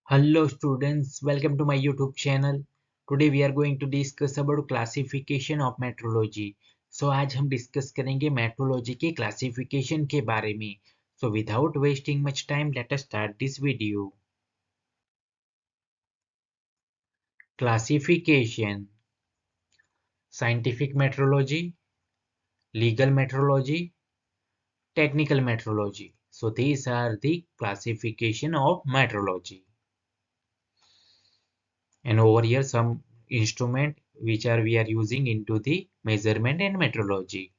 Hello students, welcome to my YouTube channel. Today we are going to discuss about classification of metrology. So आज हम discuss करेंगे metrology के classification के बारे में. So without wasting much time, let us start this video. Classification: scientific metrology, legal metrology, technical metrology. So these are the classification of metrology. And over here some instrument which are we are using into the measurement and metrology.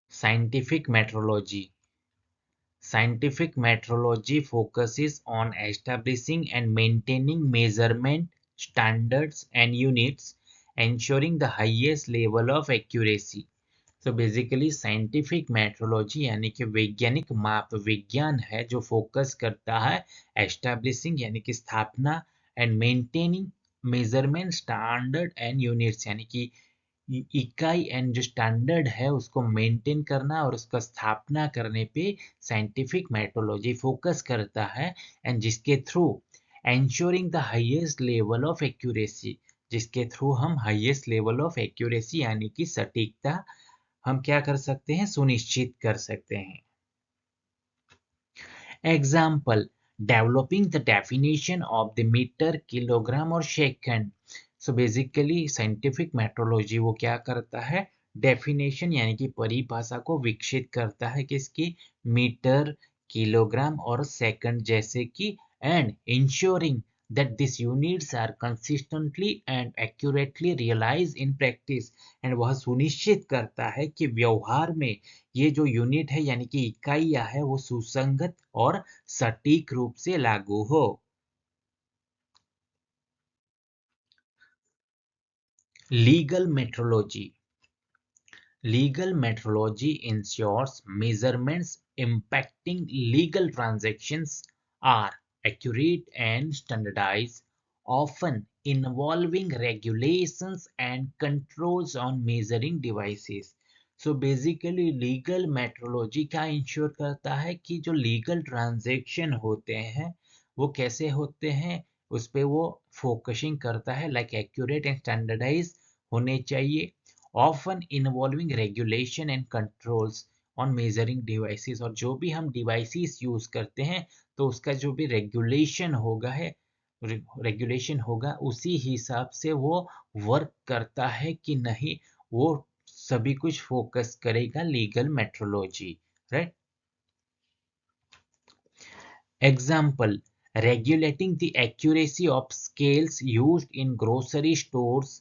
Scientific metrology. Scientific metrology focuses on establishing and maintaining measurement standards and units, ensuring the highest level of accuracy. So basically scientific metrology यानी कि वैज्ञानिक माप विज्ञान है जो focus करता है establishing यानी कि स्थापना and maintaining measurement standard and units यानी कि इकाई एंड जो स्टैंडर्ड है उसको मेंटेन करना और उसका स्थापना करने पे साइंटिफिक मेट्रोलॉजी फोकस करता है एंड जिसके through ensuring the highest level of accuracy जिसके थ्रू हम हाईएस्ट लेवल ऑफ एक्यूरेसी यानी कि सटीकता हम क्या कर सकते हैं सुनिश्चित कर सकते हैं. Example: developing the definition of the meter kilogram और second. So basically scientific metrology वो क्या करता है डेफिनेशन यानी कि परिभाषा को विकसित करता है किसकी मीटर किलोग्राम और सेकंड जैसे कि and ensuring that these units are consistently and accurately realized in practice and वह सुनिश्चित करता है कि व्यवहार में ये जो यूनिट है यानी कि इकाइयां है वो सुसंगत और सटीक रूप से लागू हो. Legal metrology. Legal metrology ensures measurements impacting legal transactions are accurate and standardized, often involving regulations and controls on measuring devices. So basically legal metrology क्या इंश्योर करता है कि जो लीगल ट्रांजैक्शन होते हैं वो कैसे होते हैं उस पे वो फोकसिंग करता है लाइक एक्यूरेट एंड स्टैंडर्डाइज होने चाहिए, often involving regulation and controls on measuring devices. और जो भी हम devices यूज करते हैं तो उसका जो भी रेगुलेशन होगा उसी हिसाब से वो वर्क करता है कि नहीं वो सभी कुछ फोकस करेगा legal metrology. Right. Example: regulating the accuracy of scales used in grocery stores,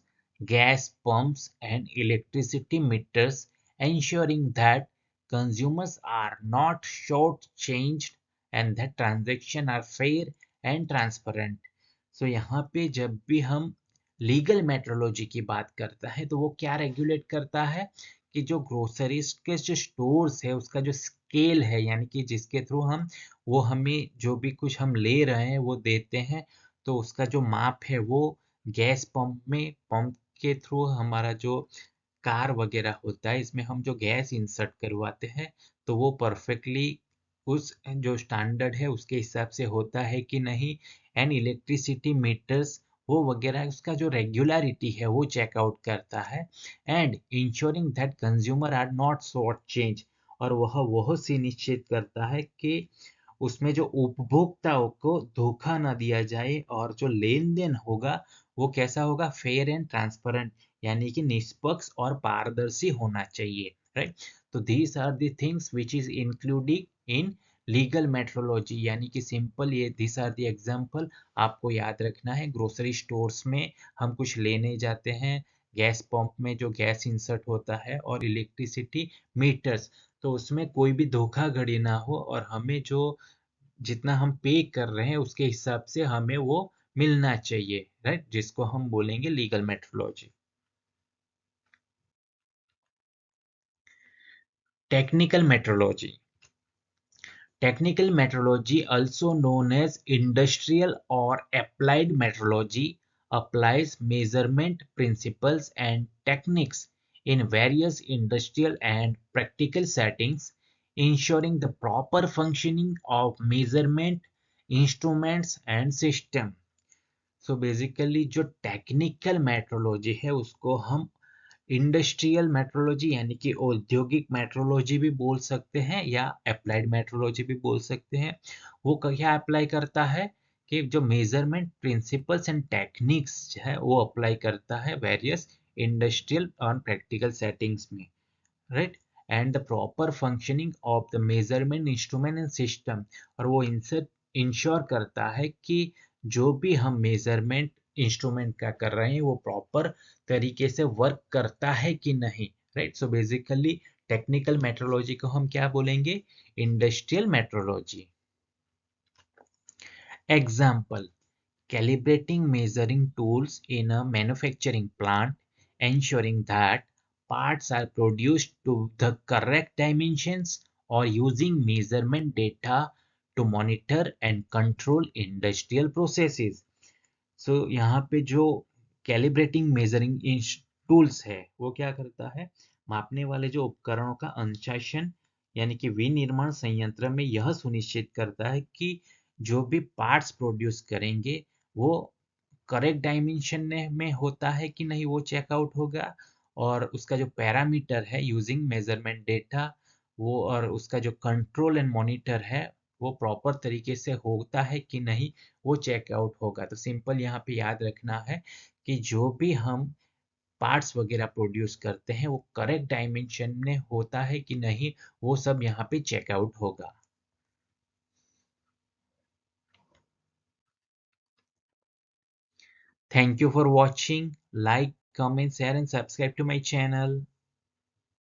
gas pumps, and electricity meters, ensuring that consumers are not shortchanged and that transactions are fair and transparent. So यहाँ पे जब भी हम legal metrology की बात करता है तो वो क्या रेगुलेट करता है कि जो ग्रोसरीज के जो स्टोर्स है उसका जो स्केल है यानी कि जिसके थ्रू हम वो हमें जो भी कुछ हम ले रहे हैं वो देते हैं तो उसका जो माप है वो गैस पंप में पंप के थ्रू हमारा जो कार वगैरह होता है इसमें हम जो गैस इंसर्ट करवाते हैं तो वो परफेक्टली उस जो स्टैंडर्ड है उसके हिसाब से होता है कि नहीं एंड इलेक्ट्रिसिटी मीटर्स वो वगैरह उसका जो रेगुलरिटी है वो चेकआउट करता है and ensuring that consumer are not short change और वह सुनिश्चित करता है कि उसमें जो उपभोक्ताओं को धोखा ना दिया जाए और जो लेन देन होगा वो कैसा होगा फेयर एंड ट्रांसपेरेंट यानी कि निष्पक्ष और पारदर्शी होना चाहिए. राइट. तो these are the things which is including in legal metrology यानी कि सिंपल ये दिस आर द एग्जांपल आपको याद रखना है. ग्रोसरी स्टोर्स में हम कुछ लेने जाते हैं, गैस पंप में जो गैस इंसर्ट होता है और इलेक्ट्रिसिटी मीटर्स तो उसमें कोई भी धोखाधड़ी ना हो और हमें जो जितना हम पे कर रहे हैं उसके हिसाब से हमें वो मिलना चाहिए. राइट. जिसको हम बोलेंगे legal metrology. Technical metrology. Technical metrology, also known as industrial or applied metrology, applies measurement principles and techniques in various industrial and practical settings, ensuring the proper functioning of measurement instruments and system. So basically जो technical metrology है उसको हम industrial metrology यानी कि औद्योगिक metrology भी बोल सकते हैं या अप्लाइड मेट्रोलॉजी भी बोल सकते हैं। वो क्या अप्लाई करता है कि जो मेजरमेंट प्रिंसिपल्स एंड टेक्निक्स है वो अप्लाई करता है वेरियस इंडस्ट्रियल और प्रैक्टिकल सेटिंग्स में, right. And the proper functioning of the measurement instrument and system, और वो इंश्योर करता है कि जो भी हम मेजरमेंट इंस्ट्रूमेंट का कर रहे हैं वो प्रॉपर तरीके से वर्क करता है कि नहीं, right. So basically technical metrology को हम क्या बोलेंगे, industrial metrology. Example, calibrating measuring tools in a manufacturing plant, ensuring that parts are produced to the correct dimensions, or using measurement data to monitor and control industrial processes. So यहाँ पे जो calibrating measuring tools है वो क्या करता है, मापने वाले जो उपकरणों का अनुशासन यानी कि विनिर्माण संयंत्र में यह सुनिश्चित करता है कि जो भी पार्ट्स प्रोड्यूस करेंगे वो करेक्ट डायमेंशन में होता है कि नहीं, वो चेकआउट होगा। और उसका जो पैरामीटर है यूजिंग मेजरमेंट डेटा, वो और उसका जो कंट्रोल एंड मॉनिटर है वो प्रॉपर तरीके से होता है कि नहीं, वो चेकआउट होगा। तो सिंपल यहाँ पे याद रखना है कि जो भी हम पार्ट्स वगैरह प्रोड्यूस करते हैं वो करेक्ट डायमेंशन में होता है कि नहीं, वो सब यहाँ पे चेकआउट होगा। Thank you for watching. Like, comment, share and subscribe to my channel.